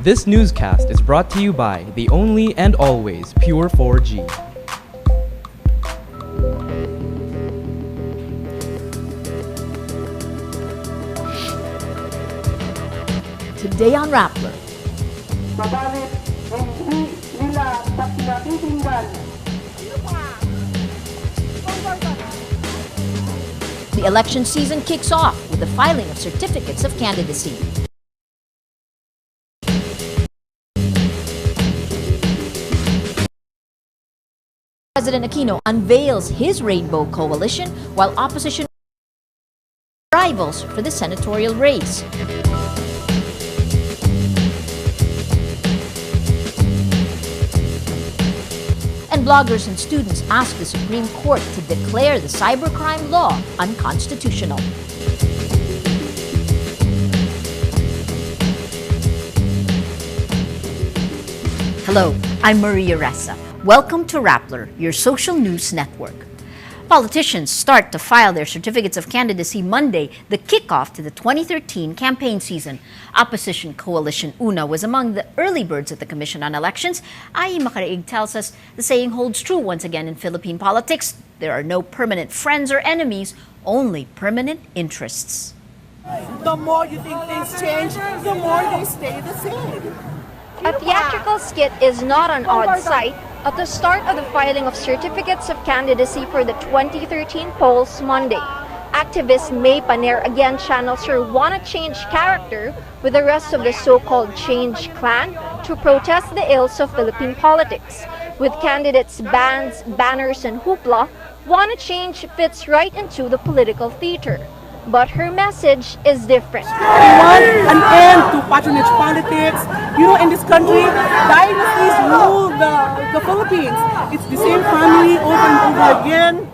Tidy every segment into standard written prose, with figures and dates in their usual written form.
This newscast is brought to you by the only and always Pure 4G. Today on Rappler. Mabalit, hindi nila pinakikinggan. The election season kicks off with the filing of certificates of candidacy. President Aquino unveils his rainbow coalition while opposition rivals for the senatorial race. And bloggers and students ask the Supreme Court to declare the cybercrime law unconstitutional. Hello, I'm Maria Ressa. Welcome to Rappler, your social news network. Politicians start to file their certificates of candidacy Monday, the kickoff to the 2013 campaign season. Opposition coalition UNA was among the early birds at the Commission on Elections. Ai Makaraig tells us the saying holds true once again in Philippine politics. There are no permanent friends or enemies, only permanent interests. The more you think things change, the more they stay the same. A theatrical skit is not an odd sight at the start of the filing of certificates of candidacy for the 2013 polls Monday. Activist May Paner again channels her wanna change character with the rest of the so-called Change Clan to protest the ills of Philippine politics. With candidates' bands, banners, and hoopla, wanna change fits right into the political theater. But her message is different. We want an end to patronage politics. You know, in this country, dynasties rule the Philippines. It's the same family over and over again.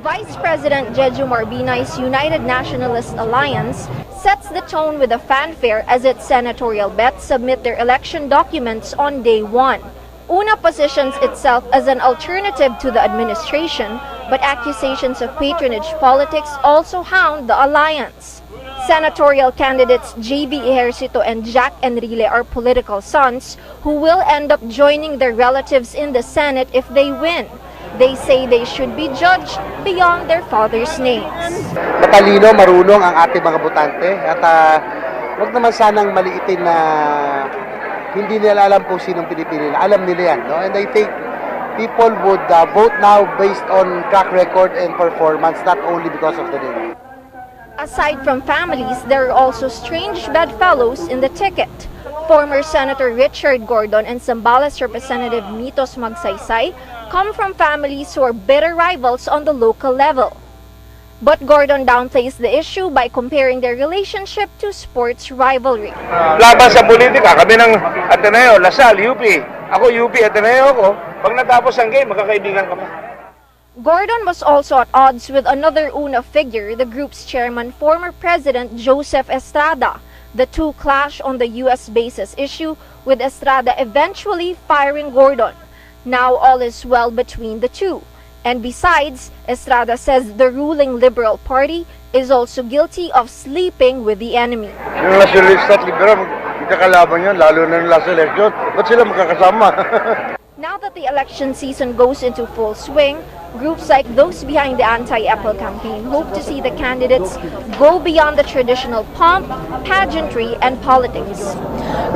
Vice President Jeju Marbinay's United Nationalist Alliance sets the tone with a fanfare as its senatorial bets submit their election documents on day one. UNA positions itself as an alternative to the administration, but accusations of patronage politics also hound the alliance. Senatorial candidates J.B. Ejercito and Jack Enrile are political sons who will end up joining their relatives in the Senate if they win. They say they should be judged beyond their fathers' names. Matalino, marunong ang ating mga botante at wag naman sanang maliitin na hindi nila alam kung sinong pinipili nila. Alam nila yan. No? And I think people would vote now based on track record and performance, not only because of the name. Aside from families, there are also strange bedfellows in the ticket. Former Senator Richard Gordon and Zambales Representative Mitos Magsaysay come from families who are bitter rivals on the local level. But Gordon downplays the issue by comparing their relationship to sports rivalry. Laban sa politika, kami ng Ateneo, Lasal, UP. Ako UP, Ateneo ko. Pag natapos ang game, magkakaibigan ka pa. Gordon was also at odds with another UNA figure, the group's chairman, former President Joseph Estrada. The two clash on the U.S. bases issue, with Estrada eventually firing Gordon. Now all is well between the two. And besides, Estrada says the ruling Liberal Party is also guilty of sleeping with the enemy. Yung nationalist at liberal, magkakalaban yan, lalo na yung last election. Ba't sila magkakasama? Now that the election season goes into full swing, groups like those behind the anti-Apple campaign hope to see the candidates go beyond the traditional pomp, pageantry, and politics.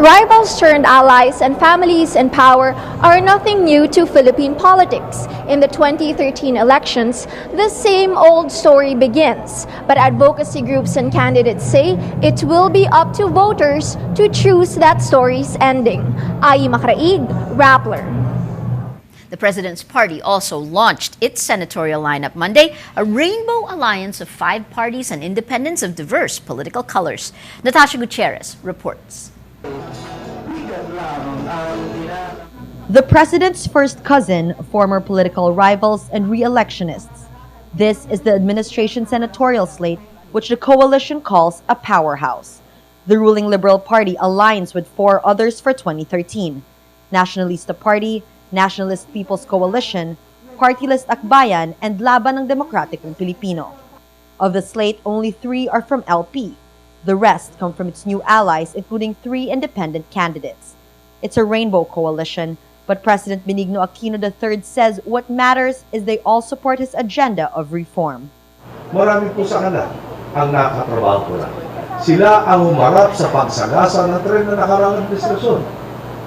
Rivals turned allies and families in power are nothing new to Philippine politics. In the 2013 elections, the same old story begins, but advocacy groups and candidates say it will be up to voters to choose that story's ending. Ai Makaraig, Rappler. The president's party also launched its senatorial lineup Monday, a rainbow alliance of 5 parties and independents of diverse political colors. Natasha Gutierrez reports. The president's first cousin, former political rivals, and re-electionists. This is the administration senatorial slate, which the coalition calls a powerhouse. The ruling Liberal Party aligns with 4 others for 2013. Nationalista Party, Nationalist People's Coalition, Party List Akbayan, and Laban ng Demokratikong Pilipino. Of the slate, only 3 are from LP. The rest come from its new allies, including 3 independent candidates. It's a rainbow coalition, but President Benigno Aquino III says what matters is they all support his agenda of reform. Marami po sa kanila ang nakatrabaho ko lang. Sila ang humarap sa pagsagasa ng tren na nakarang administrasyon.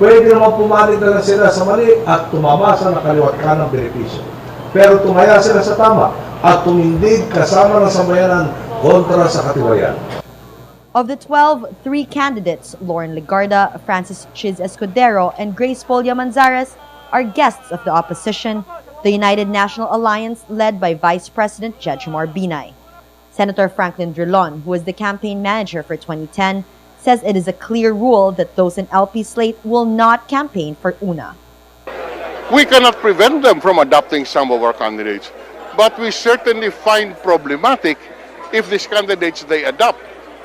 Pwede naman pumalit na lang sila sa mali at tumama sa nakaliwat ka ng benepisyo. Pero tumaya sila sa tama at tumindig kasama ng sambayanan kontra sa katiwayan. Of the 12, 3 candidates, Lauren Legarda, Francis Chiz Escudero, and Grace Folia Manzares, are guests of the opposition, the United National Alliance led by Vice President Jejomar Marbinay. Senator Franklin Drilon, who is the campaign manager for 2010, says it is a clear rule that those in LP slate will not campaign for UNA. We cannot prevent them from adopting some of our candidates, but we certainly find problematic if these candidates they adopt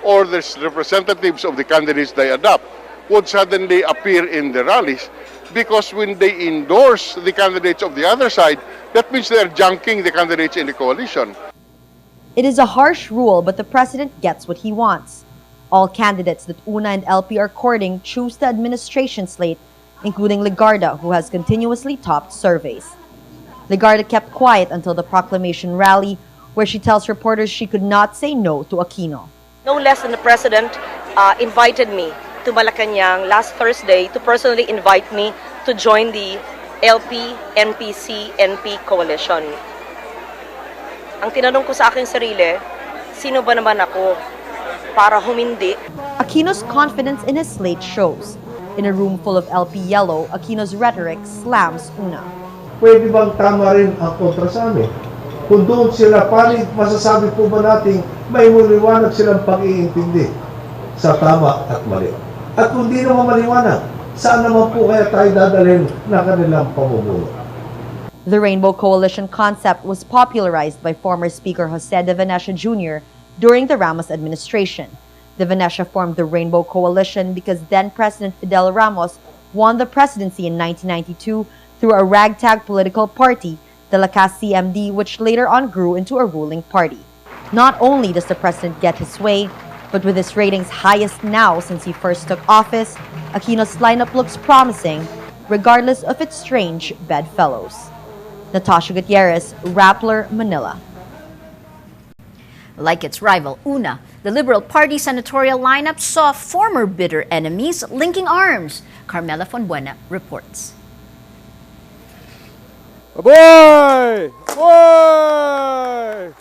or the representatives of the candidates they adopt would suddenly appear in the rallies, because when they endorse the candidates of the other side, that means they're junking the candidates in the coalition. It is a harsh rule, but the president gets what he wants. All candidates that UNA and LP are courting choose the administration slate, including Legarda, who has continuously topped surveys. Legarda kept quiet until the proclamation rally, where she tells reporters she could not say no to Aquino. No less than the president invited me to Malacanang last Thursday to personally invite me to join the LP, NPC, NP coalition. Ang tinanong ko sa aking sarili, sino ba naman ako para humindi? Aquino's confidence in his slate shows. In a room full of LP yellow, Aquino's rhetoric slams UNA. Pwede bang tama rin ang kontra sa amin? Kung doon sila panig, masasabi po ba natin may maliwanag silang pag-iintindi sa tama at mali? At kung di naman maliwanag, saan naman po kaya tayo dadalhin na kanilang pamumuno? The Rainbow Coalition concept was popularized by former Speaker Jose de Venecia Jr. during the Ramos administration. De Venecia formed the Rainbow Coalition because then-President Fidel Ramos won the presidency in 1992 through a ragtag political party, the Lakas CMD, which later on grew into a ruling party. Not only does the president get his way, but with his ratings highest now since he first took office, Aquino's lineup looks promising, regardless of its strange bedfellows. Natasha Gutierrez, Rappler, Manila. Like its rival UNA, the Liberal Party senatorial lineup saw former bitter enemies linking arms. Carmela Fonbuena reports. Aboy! Aboy!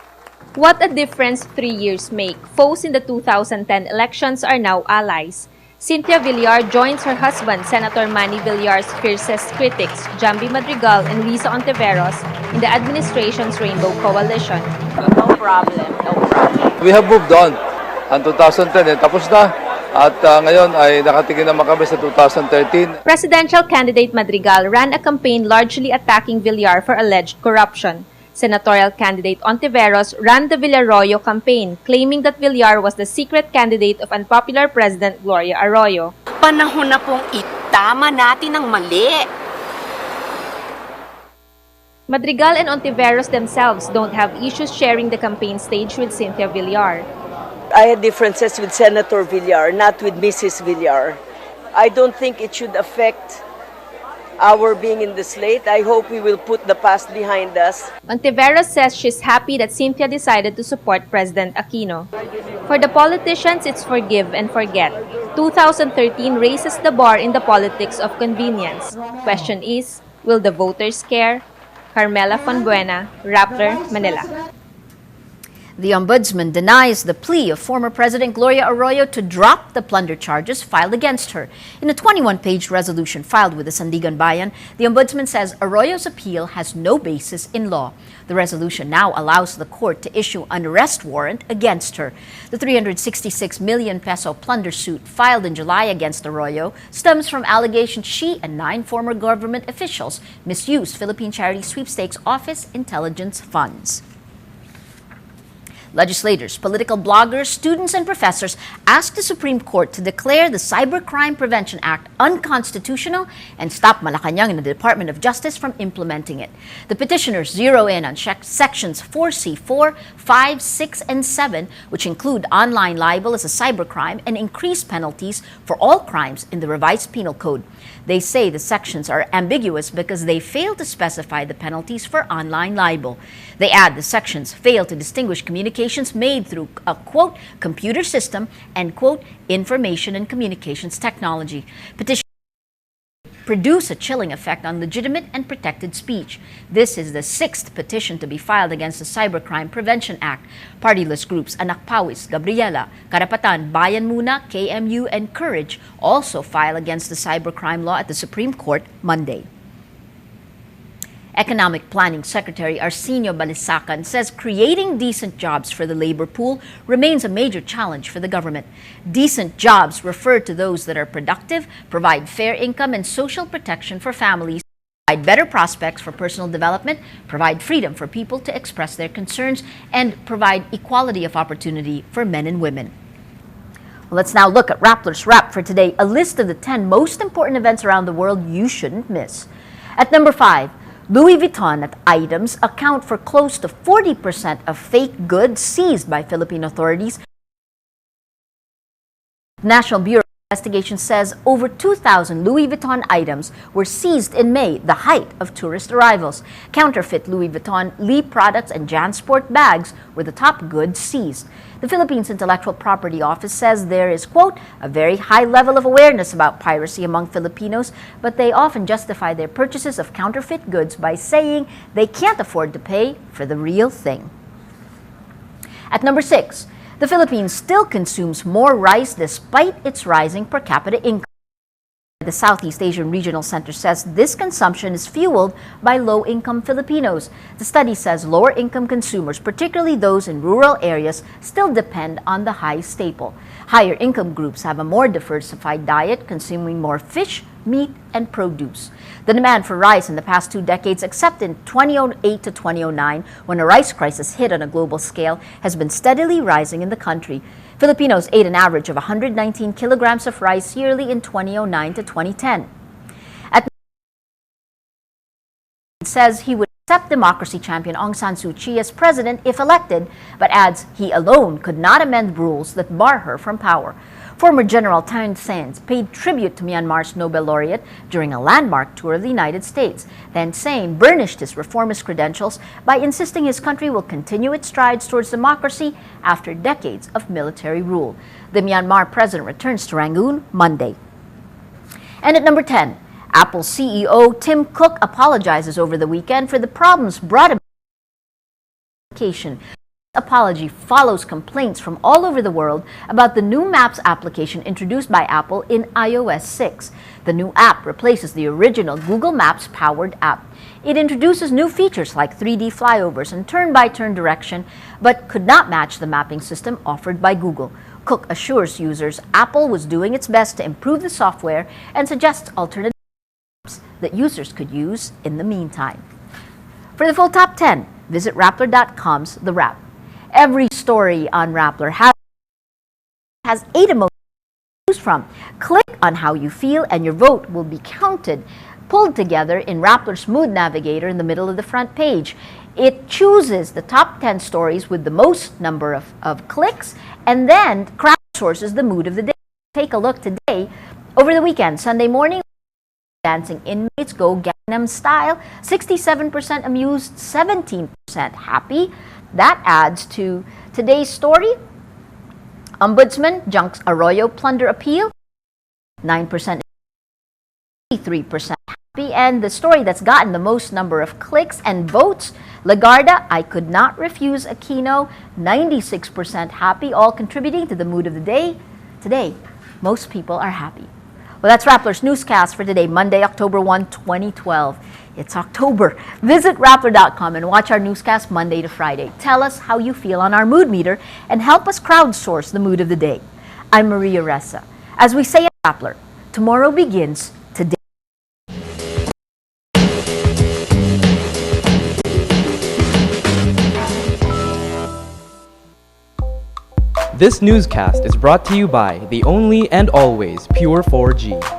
What a difference 3 years make. Foes in the 2010 elections are now allies. Cynthia Villar joins her husband, Senator Manny Villar's fiercest critics, Jambi Madrigal and Risa Ontiveros, in the administration's Rainbow Coalition. No problem, no problem. We have moved on. Ang 2010 tapos na. At ngayon ay nakatingin naman kami sa 2013. Presidential candidate Madrigal ran a campaign largely attacking Villar for alleged corruption. Senatorial candidate Ontiveros ran the Villarroyo campaign, claiming that Villar was the secret candidate of unpopular President Gloria Arroyo. Panahon na pong itama natin ang mali. Madrigal and Ontiveros themselves don't have issues sharing the campaign stage with Cynthia Villar. I had differences with Senator Villar, not with Mrs. Villar. I don't think it should affect our being in the slate. I hope we will put the past behind us. Ontiveros says she's happy that Cynthia decided to support President Aquino. For the politicians, it's forgive and forget. 2013 raises the bar in the politics of convenience. Question is, will the voters care? Carmela Fonbuena, Rappler, Manila. The Ombudsman denies the plea of former President Gloria Arroyo to drop the plunder charges filed against her. In a 21-page resolution filed with the Sandigan Bayan, the Ombudsman says Arroyo's appeal has no basis in law. The resolution now allows the court to issue an arrest warrant against her. The 366 million peso plunder suit filed in July against Arroyo stems from allegations she and 9 former government officials misused Philippine Charity Sweepstakes Office intelligence funds. Legislators, political bloggers, students, and professors asked the Supreme Court to declare the Cybercrime Prevention Act unconstitutional and stop Malacanang and the Department of Justice from implementing it. The petitioners zero in on sections 4C, 4, 5, 6, and 7, which include online libel as a cybercrime and increased penalties for all crimes in the revised penal code. They say the sections are ambiguous because they fail to specify the penalties for online libel. They add the sections fail to distinguish communications made through a, quote, computer system and, quote, information and communications technology. Petition produce a chilling effect on legitimate and protected speech. This is the 6th petition to be filed against the Cybercrime Prevention Act. Partyless groups Anak Pawis, Gabriela, Karapatan, Bayan Muna, KMU, and Courage also file against the cybercrime law at the Supreme Court Monday. Economic Planning Secretary Arsenio Balisacan says creating decent jobs for the labor pool remains a major challenge for the government. Decent jobs refer to those that are productive, provide fair income and social protection for families, provide better prospects for personal development, provide freedom for people to express their concerns, and provide equality of opportunity for men and women. Let's now look at Rappler's Wrap for today, a list of the 10 most important events around the world you shouldn't miss. At number 5, Louis Vuitton items account for close to 40% of fake goods seized by Philippine authorities. National Bureau of Investigation says over 2,000 Louis Vuitton items were seized in May, the height of tourist arrivals. Counterfeit Louis Vuitton, Lee products, and JanSport bags were the top goods seized. The Philippines Intellectual Property Office says there is, quote, a very high level of awareness about piracy among Filipinos, but they often justify their purchases of counterfeit goods by saying they can't afford to pay for the real thing. At number 6, the Philippines still consumes more rice despite its rising per capita income. The Southeast Asian Regional Center says this consumption is fueled by low-income Filipinos. The study says lower-income consumers, particularly those in rural areas, still depend on the high staple. Higher-income groups have a more diversified diet, consuming more fish, meat, and produce. The demand for rice in the past 2 decades, except in 2008 to 2009, when a rice crisis hit on a global scale, has been steadily rising in the country. Filipinos ate an average of 119 kilograms of rice yearly in 2009 to 2010. Says he would accept democracy champion Aung San Suu Kyi as president if elected, but adds he alone could not amend rules that bar her from power. Former General Thein Sein paid tribute to Myanmar's Nobel laureate during a landmark tour of the United States. Thein Sein burnished his reformist credentials by insisting his country will continue its strides towards democracy after decades of military rule. The Myanmar president returns to Rangoon Monday. And at number 10, Apple CEO Tim Cook apologizes over the weekend for the problems brought about by the application. Apology follows complaints from all over the world about the new Maps application introduced by Apple in iOS 6. The new app replaces the original Google Maps powered app. It introduces new features like 3D flyovers and turn-by-turn direction, but could not match the mapping system offered by Google. Cook assures users Apple was doing its best to improve the software and suggests alternative apps that users could use in the meantime. For the full top 10, visit Rappler.com's The Wrap. Every story on Rappler has 8 emotions to choose from. Click on how you feel and your vote will be counted, pulled together in Rappler's Mood Navigator in the middle of the front page. It chooses the top 10 stories with the most number of clicks and then crowdsources the mood of the day. Take a look today. Over the weekend, Sunday morning, dancing inmates go Gangnam Style, 67% amused, 17% happy. That adds to today's story. Ombudsman junks Arroyo plunder appeal, 9%, 3% happy. And the story that's gotten the most number of clicks and votes, Lagarda, I could not refuse Aquino, 96% happy, all contributing to the mood of the day. Today, most people are happy. Well, that's Rappler's Newscast for today, Monday, October 1, 2012. It's October. Visit Rappler.com and watch our newscast Monday to Friday. Tell us how you feel on our mood meter and help us crowdsource the mood of the day. I'm Maria Ressa. As we say at Rappler, tomorrow begins today. This newscast is brought to you by the only and always Pure 4G.